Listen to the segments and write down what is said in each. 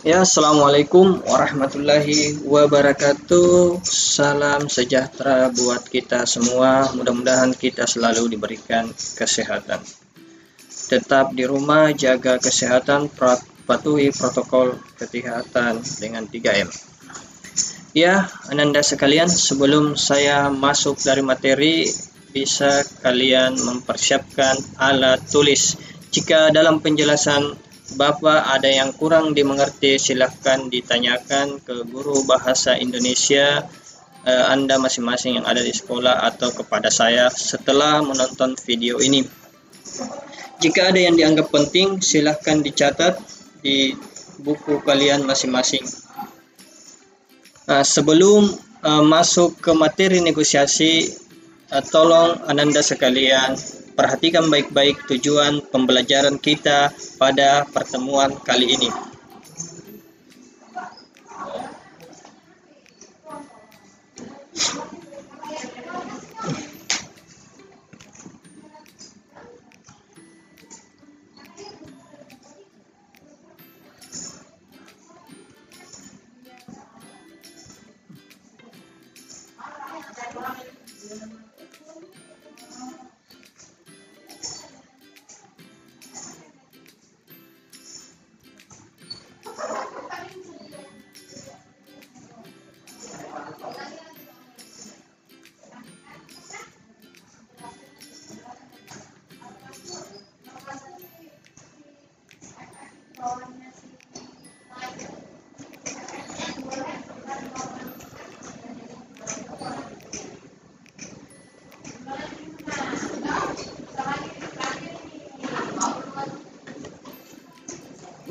Ya, Assalamualaikum warahmatullahi wabarakatuh. Salam sejahtera buat kita semua. Mudah-mudahan kita selalu diberikan kesehatan. Tetap di rumah, jaga kesehatan, patuhi protokol kesehatan dengan 3M. Ya, Ananda sekalian, sebelum saya masuk dari materi, bisa kalian mempersiapkan alat tulis. Jika dalam penjelasan Bapak ada yang kurang dimengerti, silahkan ditanyakan ke guru bahasa Indonesia Anda masing-masing yang ada di sekolah atau kepada saya setelah menonton video ini. Jika ada yang dianggap penting, silahkan dicatat di buku kalian masing-masing. Sebelum masuk ke materi negosiasi, tolong Ananda sekalian perhatikan baik-baik tujuan pembelajaran kita pada pertemuan kali ini.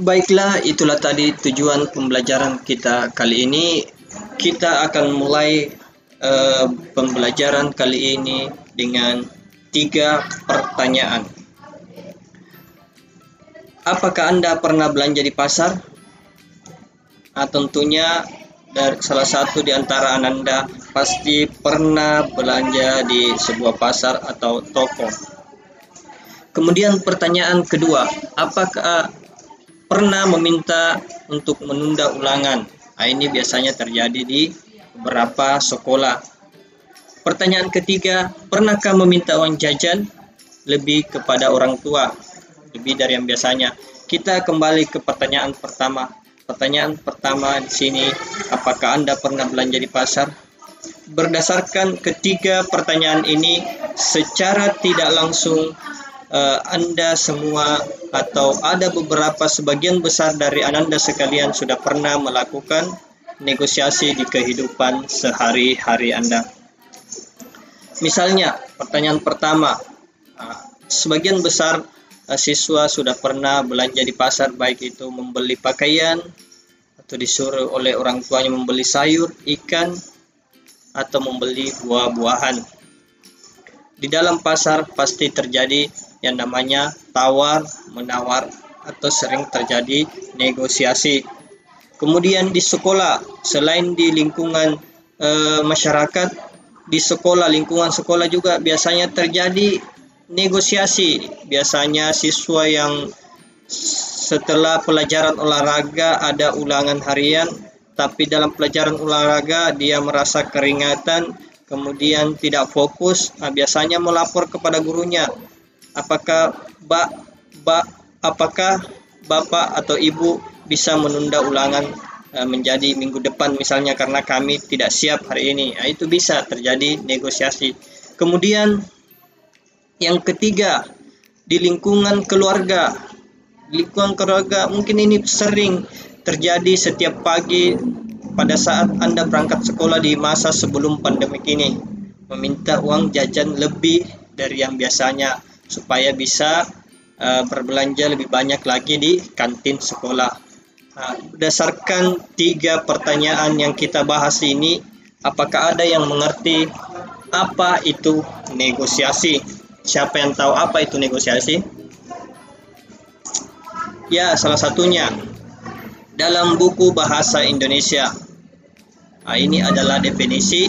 Baiklah, itulah tadi tujuan pembelajaran kita kali ini. Kita akan mulai pembelajaran kali ini dengan 3 pertanyaan. Apakah Anda pernah belanja di pasar? Tentunya salah satu di antara Anda pasti pernah belanja di sebuah pasar atau toko. Kemudian pertanyaan kedua, apakah pernah meminta untuk menunda ulangan? Ini biasanya terjadi di beberapa sekolah. Pertanyaan ketiga, pernahkah meminta uang jajan lebih kepada orang tua, lebih dari yang biasanya? Kita kembali ke pertanyaan pertama. Pertanyaan pertama di sini, apakah Anda pernah belanja di pasar? Berdasarkan ketiga pertanyaan ini, secara tidak langsung Anda semua atau ada beberapa sebagian besar dari Anda sekalian sudah pernah melakukan negosiasi di kehidupan sehari-hari Anda. Misalnya, pertanyaan pertama, sebagian besar siswa sudah pernah belanja di pasar, baik itu membeli pakaian atau disuruh oleh orang tuanya membeli sayur, ikan, atau membeli buah-buahan. Di dalam pasar pasti terjadi yang namanya tawar-menawar atau sering terjadi negosiasi. Kemudian di sekolah, selain di lingkungan masyarakat, di sekolah, lingkungan sekolah juga biasanya terjadi negosiasi. Biasanya siswa yang setelah pelajaran olahraga ada ulangan harian, tapi dalam pelajaran olahraga dia merasa keringatan, kemudian tidak fokus, biasanya melapor kepada gurunya. Apakah Bapak atau Ibu bisa menunda ulangan menjadi minggu depan misalnya karena kami tidak siap hari ini? Itu bisa terjadi negosiasi. Kemudian yang ketiga, di lingkungan keluarga. Lingkungan keluarga mungkin ini sering terjadi setiap pagi pada saat Anda berangkat sekolah di masa sebelum pandemik ini. Meminta uang jajan lebih dari yang biasanya supaya bisa berbelanja lebih banyak lagi di kantin sekolah. Berdasarkan 3 pertanyaan yang kita bahas ini, apakah ada yang mengerti apa itu negosiasi? Siapa yang tahu apa itu negosiasi? Ya, salah satunya dalam buku bahasa Indonesia. Ini adalah definisi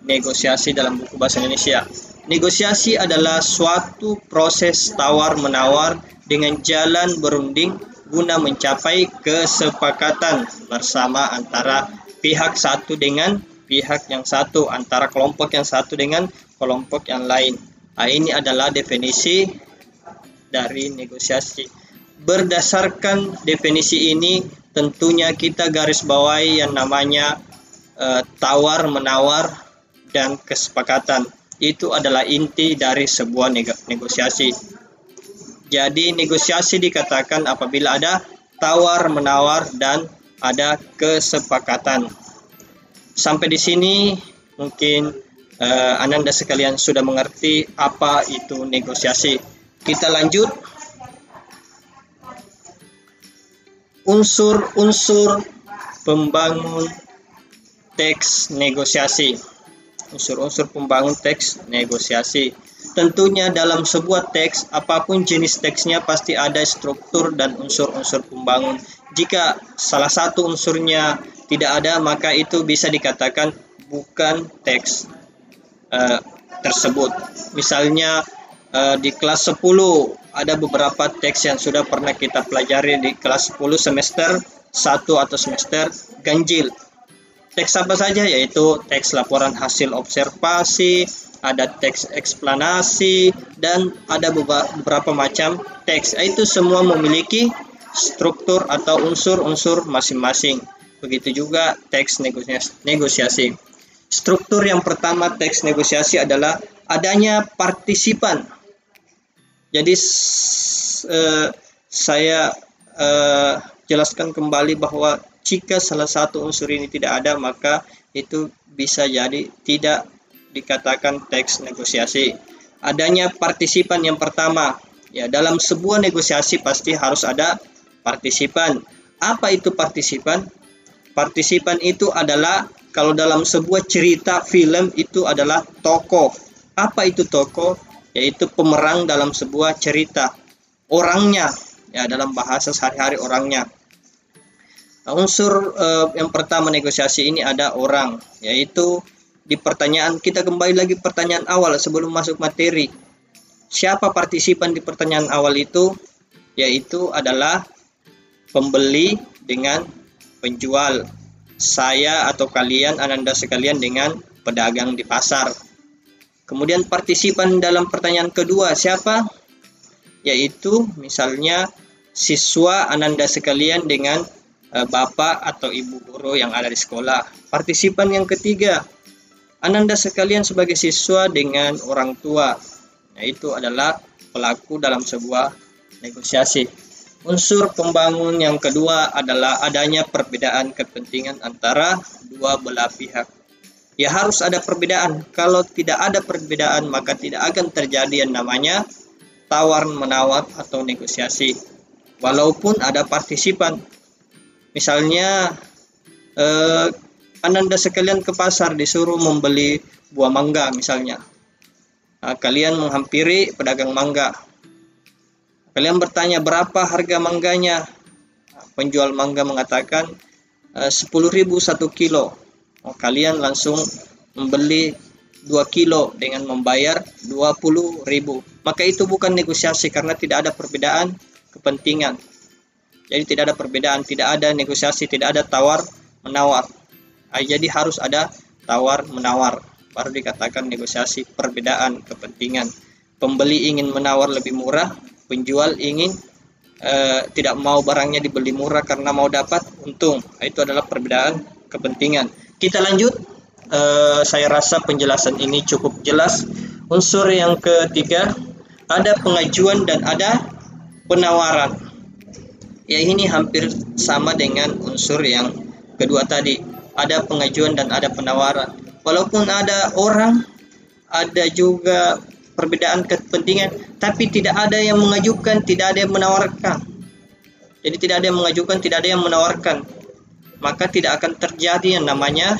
negosiasi dalam buku bahasa Indonesia. Negosiasi adalah suatu proses tawar-menawar dengan jalan berunding guna mencapai kesepakatan bersama antara pihak satu dengan pihak yang satu, antara kelompok yang satu dengan kelompok yang lain. Nah, ini adalah definisi dari negosiasi. Berdasarkan definisi ini, tentunya kita garis bawahi yang namanya tawar-menawar dan kesepakatan. Itu adalah inti dari sebuah negosiasi. Jadi negosiasi dikatakan apabila ada tawar-menawar dan ada kesepakatan. Sampai di sini mungkin Ananda sekalian sudah mengerti apa itu negosiasi. Kita lanjut. Unsur-unsur pembangun teks negosiasi. Unsur-unsur pembangun teks negosiasi. Tentunya dalam sebuah teks, apapun jenis teksnya pasti ada struktur dan unsur-unsur pembangun. Jika salah satu unsurnya tidak ada, maka itu bisa dikatakan bukan teks tersebut. Misalnya di kelas 10 ada beberapa teks yang sudah pernah kita pelajari di kelas 10 semester 1 atau semester ganjil. Teks apa saja? Yaitu teks laporan hasil observasi, ada teks eksplanasi, dan ada beberapa macam teks. Itu semua memiliki struktur atau unsur-unsur masing-masing. Begitu juga teks negosiasi. Struktur yang pertama teks negosiasi adalah adanya partisipan. Jadi saya jelaskan kembali bahwa jika salah satu unsur ini tidak ada, maka itu bisa jadi tidak dikatakan teks negosiasi. Adanya partisipan yang pertama. Ya, dalam sebuah negosiasi pasti harus ada partisipan. Apa itu partisipan? Partisipan itu adalah, kalau dalam sebuah cerita film itu adalah tokoh. Apa itu tokoh? Yaitu pemeran dalam sebuah cerita. Orangnya, ya dalam bahasa sehari-hari orangnya. Unsur yang pertama negosiasi ini ada orang, yaitu di pertanyaan, kita kembali lagi pertanyaan awal sebelum masuk materi. Siapa partisipan di pertanyaan awal itu? Yaitu adalah pembeli dengan penjual. Saya atau kalian, Ananda sekalian dengan pedagang di pasar. Kemudian partisipan dalam pertanyaan kedua siapa? Yaitu misalnya siswa Ananda sekalian dengan bapak atau ibu guru yang ada di sekolah. Partisipan yang ketiga, Ananda sekalian sebagai siswa dengan orang tua. Nah, itu adalah pelaku dalam sebuah negosiasi. Unsur pembangun yang kedua adalah adanya perbedaan kepentingan antara dua belah pihak. Ya, harus ada perbedaan. Kalau tidak ada perbedaan, maka tidak akan terjadi yang namanya tawar-menawar atau negosiasi. Walaupun ada partisipan. Misalnya Ananda sekalian ke pasar disuruh membeli buah mangga misalnya. Nah, kalian menghampiri pedagang mangga. Kalian bertanya berapa harga mangganya. Penjual mangga mengatakan 10.000 1 kilo. Kalian langsung membeli 2 kilo dengan membayar 20.000. Maka itu bukan negosiasi karena tidak ada perbedaan kepentingan. Jadi tidak ada perbedaan, tidak ada negosiasi, tidak ada tawar-menawar. Jadi harus ada tawar-menawar, baru dikatakan negosiasi. Perbedaan kepentingan. Pembeli ingin menawar lebih murah, penjual ingin tidak mau barangnya dibeli murah karena mau dapat untung. Itu adalah perbedaan kepentingan. Kita lanjut. Saya rasa penjelasan ini cukup jelas. Unsur yang ketiga, ada pengajuan dan ada penawaran. Ya, ini hampir sama dengan unsur yang kedua tadi. Ada pengajuan dan ada penawaran. Walaupun ada orang, ada juga perbedaan kepentingan, tapi tidak ada yang mengajukan, tidak ada yang menawarkan. Jadi tidak ada yang mengajukan, tidak ada yang menawarkan. Maka tidak akan terjadi yang namanya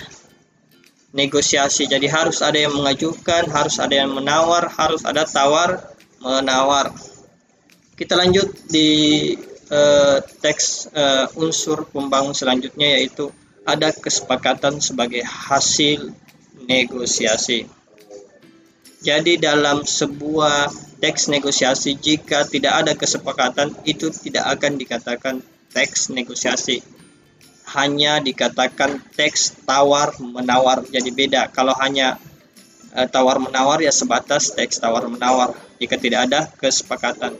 negosiasi. Jadi harus ada yang mengajukan, harus ada yang menawar, harus ada tawar-menawar. Kita lanjut di teks unsur pembangun selanjutnya, yaitu ada kesepakatan sebagai hasil negosiasi. Jadi dalam sebuah teks negosiasi. Jika tidak ada kesepakatan, itu tidak akan dikatakan teks negosiasi, hanya dikatakan teks tawar-menawar. Jadi beda, kalau hanya tawar-menawar ya sebatas teks tawar-menawar jika tidak ada kesepakatan.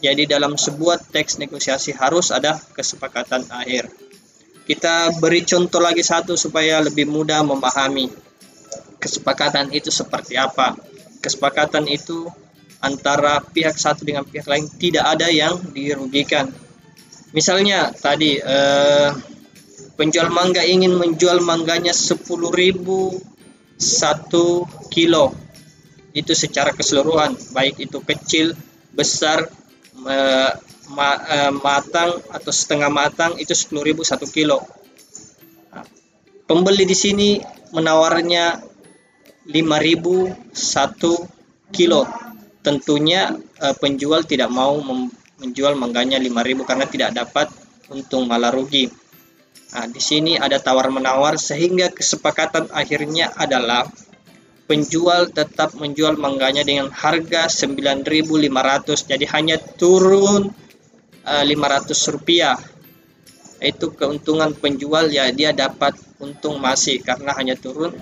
Jadi dalam sebuah teks negosiasi harus ada kesepakatan akhir. Kita beri contoh lagi satu supaya lebih mudah memahami kesepakatan itu seperti apa. Kesepakatan itu antara pihak satu dengan pihak lain, tidak ada yang dirugikan. Misalnya tadi penjual mangga ingin menjual mangganya 10.000 1 kilo, itu secara keseluruhan, baik itu kecil, besar, matang atau setengah matang, itu 10.000 1 kilo. Nah, pembeli di sini menawarnya 5.000 1 kilo. Tentunya penjual tidak mau menjual mangganya 5.000 karena tidak dapat untung, malah rugi. Nah, di sini ada tawar-menawar sehingga kesepakatan akhirnya adalah penjual tetap menjual mangganya dengan harga 9.500, jadi hanya turun 500 rupiah. Itu keuntungan penjual, ya dia dapat untung masih karena hanya turun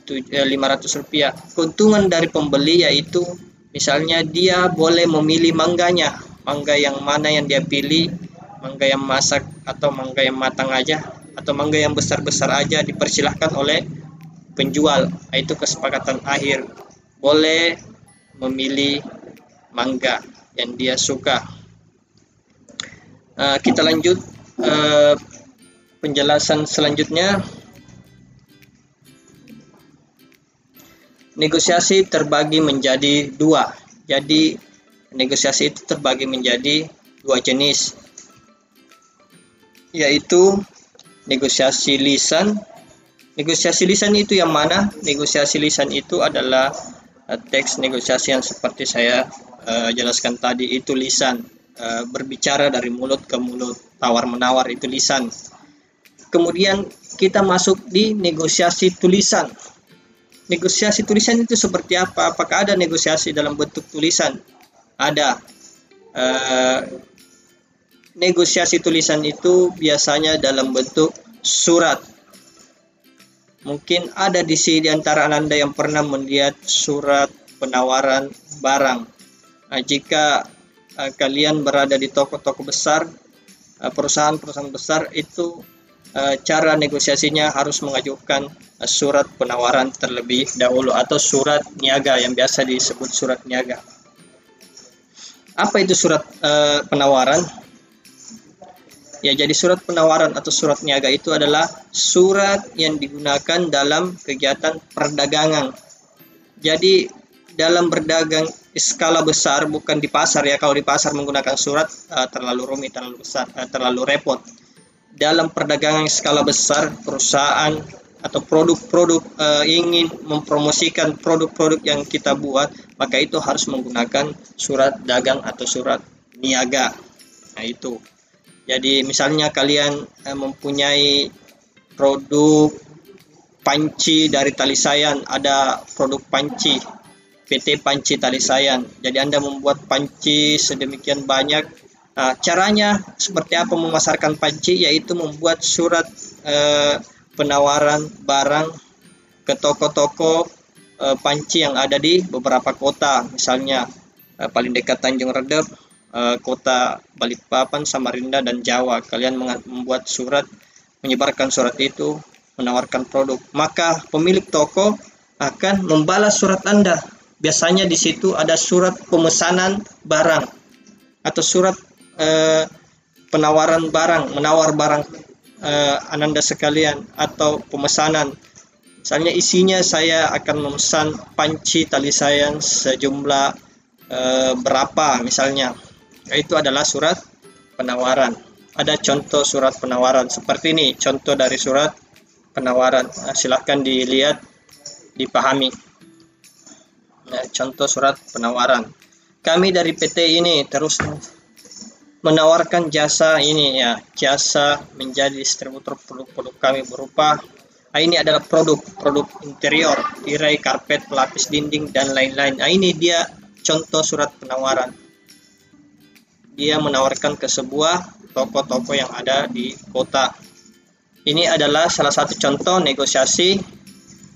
500 rupiah. Keuntungan dari pembeli yaitu misalnya dia boleh memilih mangganya, mangga yang mana yang dia pilih, mangga yang masak atau mangga yang matang aja, atau mangga yang besar-besar aja, dipersilahkan oleh penjual. Itu kesepakatan akhir, boleh memilih mangga yang dia suka. Kita lanjut penjelasan selanjutnya. Negosiasi terbagi menjadi dua. Jadi negosiasi itu terbagi menjadi dua jenis, yaitu negosiasi lisan. Negosiasi lisan itu yang mana? Negosiasi lisan itu adalah teks negosiasi yang seperti saya jelaskan tadi, itu lisan, berbicara dari mulut ke mulut, tawar-menawar, itu lisan. Kemudian kita masuk di negosiasi tulisan. Negosiasi tulisan itu seperti apa? Apakah ada negosiasi dalam bentuk tulisan? Ada. Negosiasi tulisan itu biasanya dalam bentuk surat. Mungkin ada di sini di antara Anda yang pernah melihat surat penawaran barang. Jika kalian berada di toko-toko besar, perusahaan-perusahaan besar, itu cara negosiasinya harus mengajukan surat penawaran terlebih dahulu, atau surat niaga yang biasa disebut surat niaga. Apa itu surat penawaran? Ya, jadi surat penawaran atau surat niaga itu adalah surat yang digunakan dalam kegiatan perdagangan. Jadi dalam berdagang skala besar, bukan di pasar ya. Kalau di pasar menggunakan surat terlalu rumit, terlalu besar, terlalu repot. Dalam perdagangan skala besar, perusahaan atau produk-produk ingin mempromosikan produk-produk yang kita buat, maka itu harus menggunakan surat dagang atau surat niaga. Nah, itu. Jadi misalnya kalian mempunyai produk panci dari tali sayan, ada produk panci PT Panci Tali Sayan. Jadi Anda membuat panci sedemikian banyak. Caranya seperti apa memasarkan panci? Yaitu membuat surat penawaran barang ke toko-toko panci yang ada di beberapa kota. Misalnya paling dekat Tanjung Redep, kota Balikpapan, Samarinda, dan Jawa. Kalian membuat surat, menyebarkan surat itu, menawarkan produk. Maka pemilik toko akan membalas surat Anda. Biasanya di situ ada surat pemesanan barang atau surat penawaran barang, menawar barang Ananda sekalian, atau pemesanan. Misalnya isinya, saya akan memesan panci tali sayan sejumlah berapa misalnya. Itu adalah surat penawaran. Ada contoh surat penawaran seperti ini, contoh dari surat penawaran. Silahkan dilihat, dipahami. Contoh surat penawaran. Kami dari PT ini terus menawarkan jasa ini ya, jasa menjadi distributor produk-produk kami berupa ini adalah produk interior, tirai, karpet, pelapis dinding, dan lain-lain. Ini dia contoh surat penawaran. Dia menawarkan ke sebuah toko-toko yang ada di kota. Ini adalah salah satu contoh negosiasi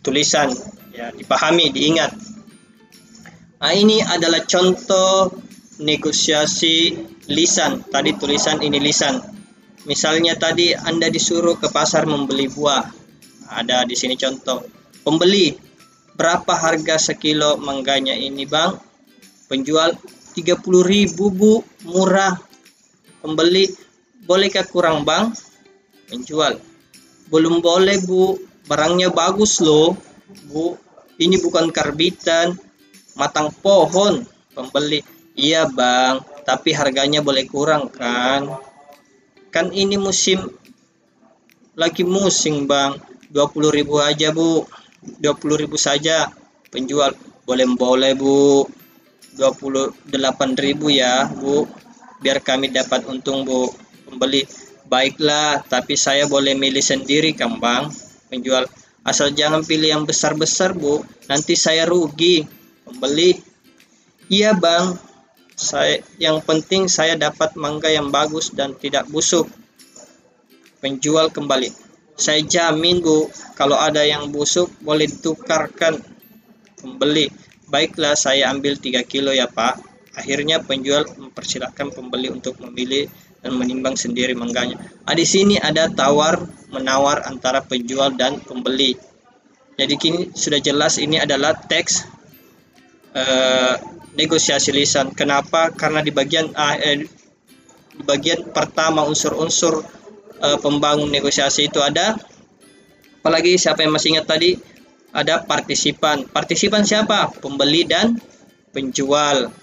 tulisan, ya, dipahami, diingat. Nah, ini adalah contoh negosiasi lisan. Tadi tulisan, ini lisan. Misalnya tadi Anda disuruh ke pasar membeli buah. Ada di sini contoh. Pembeli, berapa harga sekilo mangganya ini, Bang? Penjual, 30.000, Bu, murah. Pembeli, bolehkah kurang, Bang? Penjual, belum boleh, Bu, barangnya bagus loh, Bu, ini bukan karbitan, matang pohon. Pembeli, iya, Bang, tapi harganya boleh kurang kan? Kan ini lagi musim, Bang. 20.000 aja, Bu. 20.000 saja. Penjual, boleh, Bu. 28.000 ya, Bu. Biar kami dapat untung, Bu. Pembeli, baiklah, tapi saya boleh milih sendiri kan, Bang? Penjual, asal jangan pilih yang besar-besar, Bu. Nanti saya rugi. Pembeli, iya, Bang. Yang penting saya dapat mangga yang bagus dan tidak busuk. Penjual kembali, saya jamin, Bu, kalau ada yang busuk boleh ditukarkan. Pembeli, baiklah, saya ambil 3 kilo ya, Pak. Akhirnya penjual mempersilahkan pembeli untuk memilih dan menimbang sendiri mangganya. Di sini ada tawar-menawar antara penjual dan pembeli. Jadi kini sudah jelas ini adalah teks negosiasi lisan. Kenapa? Karena di bagian pertama unsur-unsur pembangun negosiasi itu ada, apalagi siapa yang masih ingat tadi, ada partisipan. Partisipan siapa? Pembeli dan penjual.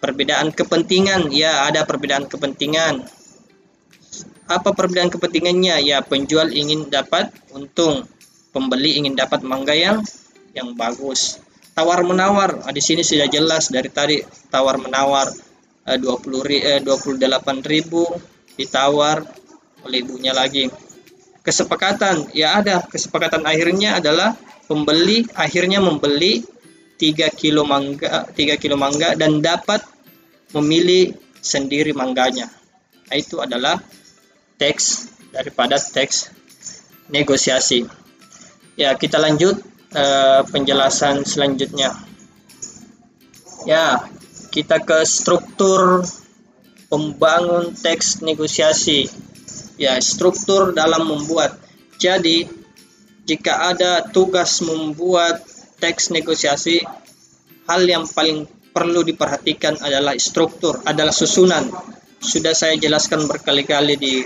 Perbedaan kepentingan, ya, ada perbedaan kepentingan. Apa perbedaan kepentingannya? Ya, penjual ingin dapat untung, pembeli ingin dapat mangga yang bagus. Tawar menawar, di sini sudah jelas dari tadi, tawar menawar, 28.000 ditawar oleh ibunya lagi. Kesepakatan, ya, ada kesepakatan akhirnya adalah pembeli akhirnya membeli 3 kilo mangga dan dapat memilih sendiri mangganya. Nah, itu adalah teks daripada teks negosiasi. Ya, kita lanjut penjelasan selanjutnya. Ya, kita ke struktur pembangun teks negosiasi. Ya, struktur dalam membuat. Jadi, jika ada tugas membuat teks negosiasi, hal yang paling perlu diperhatikan adalah struktur, adalah susunan. Sudah saya jelaskan berkali-kali di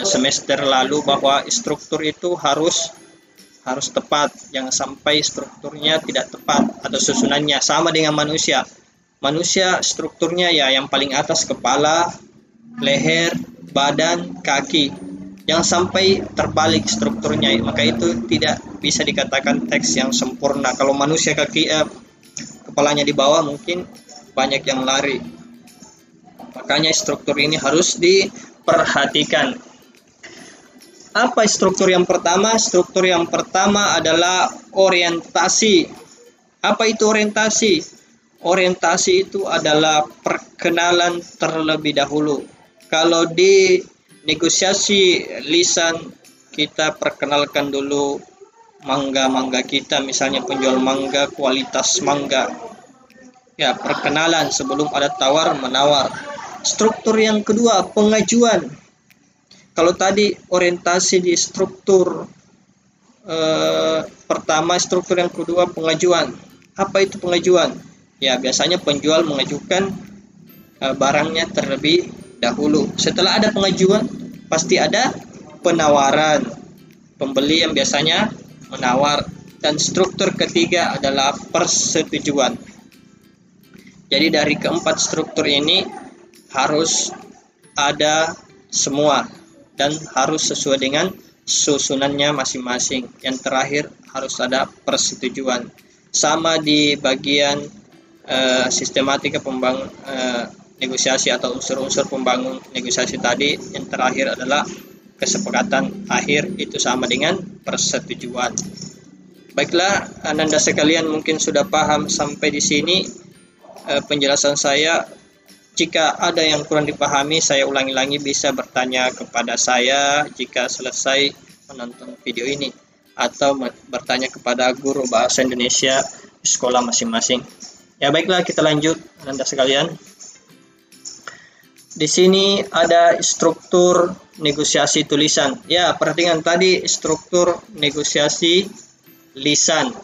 semester lalu bahwa struktur itu harus tepat, jangan sampai strukturnya tidak tepat atau susunannya. Sama dengan manusia. Manusia strukturnya ya yang paling atas kepala, leher, badan, kaki. Jangan sampai terbalik strukturnya, maka itu tidak bisa dikatakan teks yang sempurna. Kalau manusia kepalanya di bawah, mungkin banyak yang lari. Makanya struktur ini harus diperhatikan. Apa struktur yang pertama? Struktur yang pertama adalah orientasi. Apa itu orientasi? Orientasi itu adalah perkenalan terlebih dahulu. Kalau di negosiasi lisan, kita perkenalkan dulu mangga-mangga kita, misalnya penjual mangga, kualitas mangga. Ya, perkenalan sebelum ada tawar-menawar. Struktur yang kedua, pengajuan. Kalau tadi orientasi di struktur pertama, struktur yang kedua pengajuan. Apa itu pengajuan? Ya, biasanya penjual mengajukan barangnya terlebih dahulu. Setelah ada pengajuan, pasti ada penawaran. Pembeli yang biasanya menawar. Dan struktur ketiga adalah persetujuan. Jadi dari keempat struktur ini harus ada semua dan harus sesuai dengan susunannya masing-masing. Yang terakhir harus ada persetujuan. Sama di bagian sistematika pembangun negosiasi atau unsur-unsur pembangun negosiasi tadi, yang terakhir adalah kesepakatan akhir, itu sama dengan persetujuan. Baiklah, Ananda sekalian mungkin sudah paham sampai di sini. penjelasan saya. Jika ada yang kurang dipahami, saya ulangi-ulangi, bisa bertanya kepada saya jika selesai menonton video ini, atau bertanya kepada guru bahasa Indonesia di sekolah masing-masing. Ya baiklah, kita lanjut Anda sekalian. Di sini ada struktur negosiasi tulisan. Ya, perhatikan tadi struktur negosiasi lisan.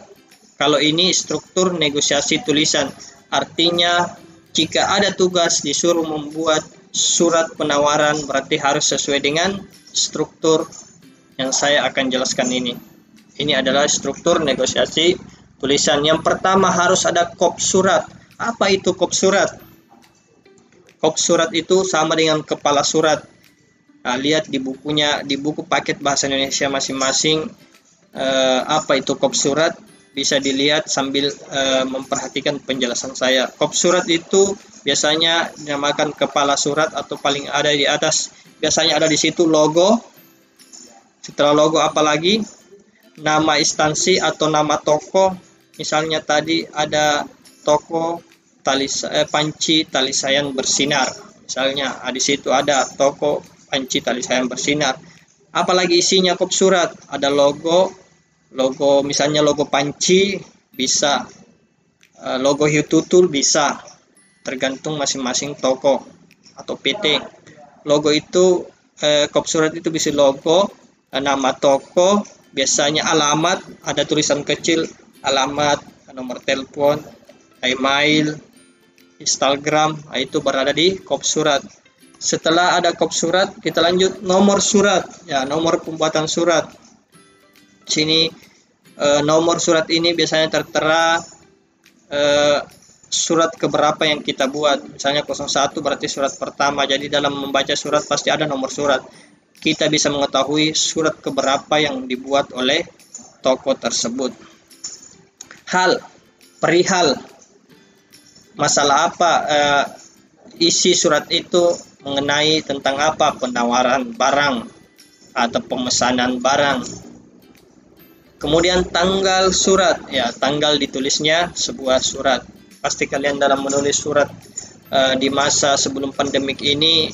Kalau ini struktur negosiasi tulisan, artinya jika ada tugas disuruh membuat surat penawaran, berarti harus sesuai dengan struktur yang saya akan jelaskan ini. Ini adalah struktur negosiasi tulisan. Yang pertama harus ada kop surat. Apa itu kop surat? Kop surat itu sama dengan kepala surat. Nah, lihat di bukunya, di buku paket bahasa Indonesia masing-masing, apa itu kop surat. Bisa dilihat sambil memperhatikan penjelasan saya. Kop surat itu biasanya dinamakan kepala surat atau paling ada di atas. Biasanya ada di situ logo. Setelah logo apa lagi? Nama instansi atau nama toko. Misalnya tadi ada toko panci tali sayan bersinar. Misalnya di situ ada toko panci tali sayan bersinar. Apalagi isinya kop surat? Ada logo misalnya logo panci, bisa logo hiu tutul, bisa, tergantung masing-masing toko atau PT. Logo itu kop surat itu bisa logo, nama toko, biasanya alamat, ada tulisan kecil alamat, nomor telepon, email, Instagram, itu berada di kop surat. Setelah ada kop surat, kita lanjut nomor surat. Ya, nomor pembuatan surat. Sini nomor surat ini biasanya tertera surat keberapa yang kita buat. Misalnya 01 berarti surat pertama. Jadi dalam membaca surat pasti ada nomor surat. Kita bisa mengetahui surat keberapa yang dibuat oleh toko tersebut. Perihal masalah apa, isi surat itu mengenai tentang apa, penawaran barang atau pemesanan barang. Kemudian tanggal surat, ya tanggal ditulisnya sebuah surat. Pasti kalian dalam menulis surat di masa sebelum pandemik ini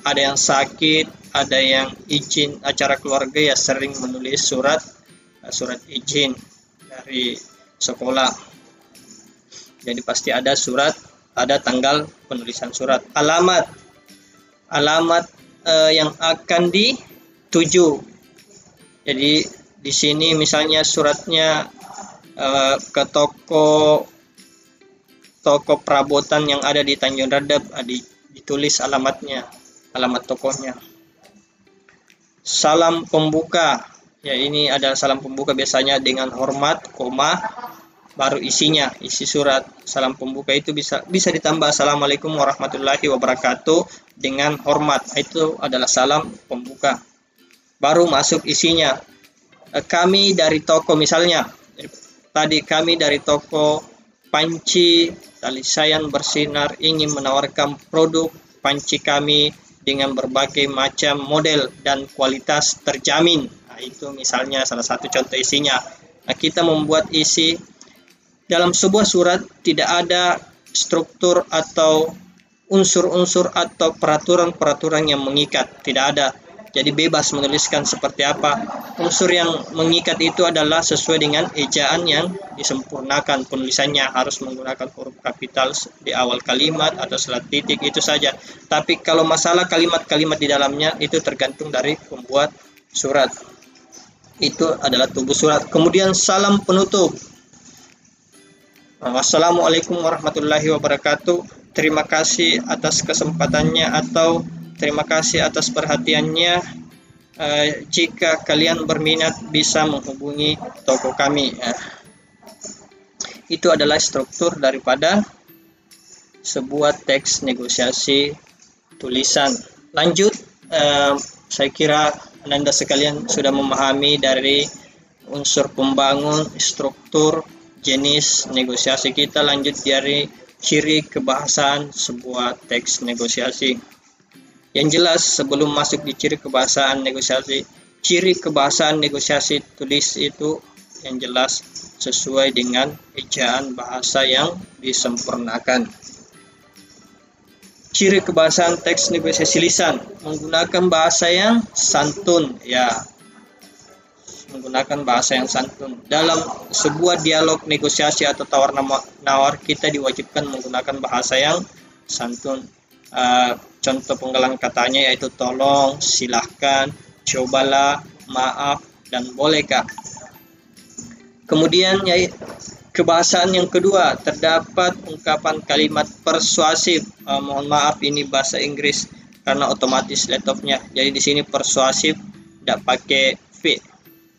ada yang sakit, ada yang izin acara keluarga, ya sering menulis surat izin dari sekolah. Jadi pasti ada surat, ada tanggal penulisan surat. Alamat yang akan dituju. Jadi di sini misalnya suratnya ke toko perabotan yang ada di Tanjung Redep, ditulis alamatnya, alamat tokonya. Salam pembuka, ya ini ada salam pembuka biasanya dengan hormat, koma, baru isinya, isi surat. Salam pembuka itu bisa ditambah Assalamualaikum warahmatullahi wabarakatuh dengan hormat, itu adalah salam pembuka. Baru masuk isinya. Kami dari toko, misalnya tadi kami dari toko panci tali sayan bersinar ingin menawarkan produk panci kami dengan berbagai macam model dan kualitas terjamin. Nah, itu misalnya salah satu contoh isinya. Nah, kita membuat isi dalam sebuah surat, tidak ada struktur atau unsur-unsur atau peraturan-peraturan yang mengikat, tidak ada. Jadi bebas menuliskan seperti apa. Unsur yang mengikat itu adalah sesuai dengan ejaan yang disempurnakan. Penulisannya harus menggunakan huruf kapital di awal kalimat atau setelah titik, itu saja. Tapi kalau masalah kalimat-kalimat di dalamnya itu tergantung dari pembuat surat. Itu adalah tubuh surat. Kemudian salam penutup. Wassalamualaikum warahmatullahi wabarakatuh. Terima kasih atas kesempatannya atau terima kasih atas perhatiannya. Jika kalian berminat bisa menghubungi toko kami. Itu adalah struktur daripada sebuah teks negosiasi tulisan. Lanjut, saya kira Anda sekalian sudah memahami dari unsur pembangun, struktur, jenis negosiasi. Kita lanjut dari ciri kebahasaan sebuah teks negosiasi. Yang jelas sebelum masuk di ciri kebahasaan negosiasi tulis itu yang jelas sesuai dengan ejaan bahasa yang disempurnakan. Ciri kebahasaan teks negosiasi lisan, menggunakan bahasa yang santun, ya. Menggunakan bahasa yang santun. Dalam sebuah dialog negosiasi atau tawar-menawar, kita diwajibkan menggunakan bahasa yang santun. Contoh penggalan katanya yaitu tolong, silahkan, cobalah, maaf, dan bolehkah. Kemudian kebahasaan yang kedua, terdapat ungkapan kalimat persuasif. Mohon maaf, ini bahasa Inggris karena otomatis laptopnya. Jadi di sini persuasif tidak pakai V,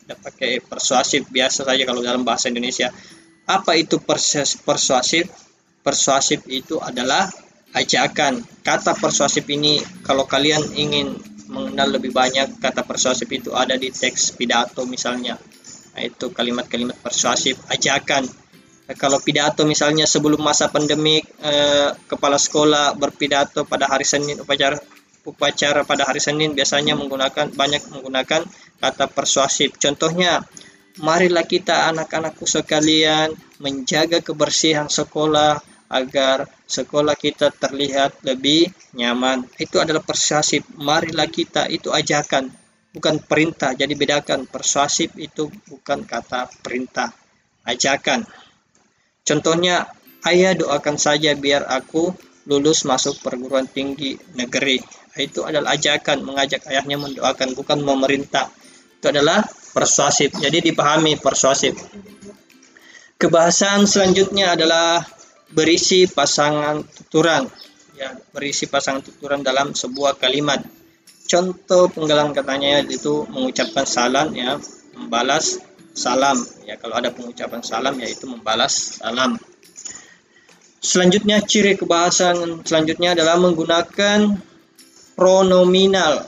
tidak pakai persuasif, biasa saja kalau dalam bahasa Indonesia. Apa itu persuasif? Persuasif itu adalah ajakan. Kata persuasif ini, kalau kalian ingin mengenal lebih banyak, kata persuasif itu ada di teks pidato misalnya. Nah, itu kalimat-kalimat persuasif, ajakan. Kalau pidato misalnya sebelum masa pandemik, kepala sekolah berpidato pada hari Senin, upacara pada hari Senin biasanya banyak menggunakan kata persuasif. Contohnya, marilah kita anak-anakku sekalian menjaga kebersihan sekolah agar sekolah kita terlihat lebih nyaman. Itu adalah persuasif. Marilah kita, itu ajakan, bukan perintah. Jadi bedakan, persuasif itu bukan kata perintah, ajakan. Contohnya, ayah doakan saja biar aku lulus masuk perguruan tinggi negeri. Itu adalah ajakan, mengajak ayahnya mendoakan, bukan memerintah. Itu adalah persuasif. Jadi dipahami persuasif. Kebahasaan selanjutnya adalah berisi pasangan tuturan. Ya, berisi pasangan tuturan dalam sebuah kalimat. Contoh penggalan katanya itu mengucapkan salam, ya, membalas salam. Ya, kalau ada pengucapan salam yaitu membalas salam. Selanjutnya, ciri kebahasaan selanjutnya adalah menggunakan pronominal.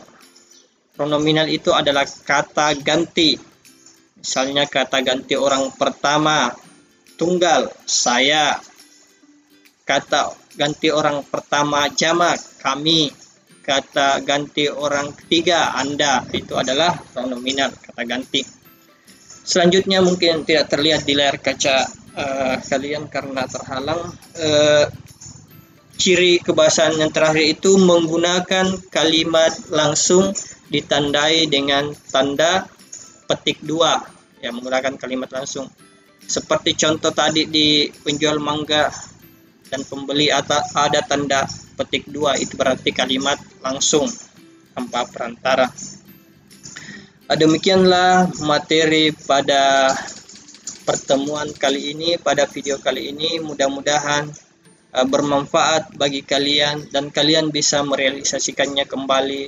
Pronominal itu adalah kata ganti. Misalnya kata ganti orang pertama, tunggal, saya. Kata ganti orang pertama, jamak, kami. Kata ganti orang ketiga, Anda. Itu adalah pronominal, kata ganti. Selanjutnya mungkin tidak terlihat di layar kaca kalian karena terhalang. Ciri kebahasaan yang terakhir itu menggunakan kalimat langsung ditandai dengan tanda petik 2. Ya, menggunakan kalimat langsung. Seperti contoh tadi di penjual mangga dan pembeli ada tanda petik 2, itu berarti kalimat langsung tanpa perantara. Demikianlah materi pada pertemuan kali ini, pada video kali ini. Mudah-mudahan bermanfaat bagi kalian dan kalian bisa merealisasikannya kembali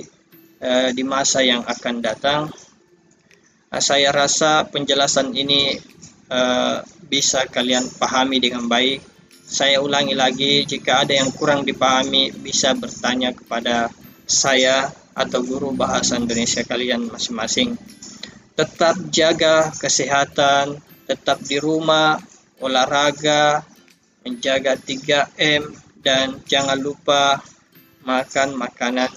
di masa yang akan datang. Saya rasa penjelasan ini bisa kalian pahami dengan baik. Saya ulangi lagi, jika ada yang kurang dipahami bisa bertanya kepada saya atau guru bahasa Indonesia kalian masing-masing. Tetap jaga kesehatan, tetap di rumah, olahraga, menjaga 3M, dan jangan lupa makan makanan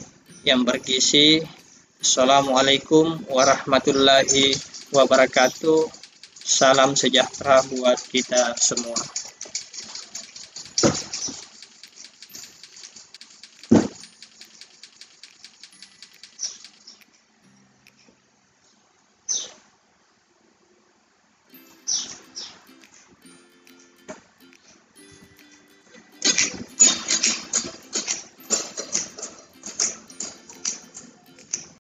yang bergizi. Assalamualaikum warahmatullahi wabarakatuh. Salam sejahtera buat kita semua.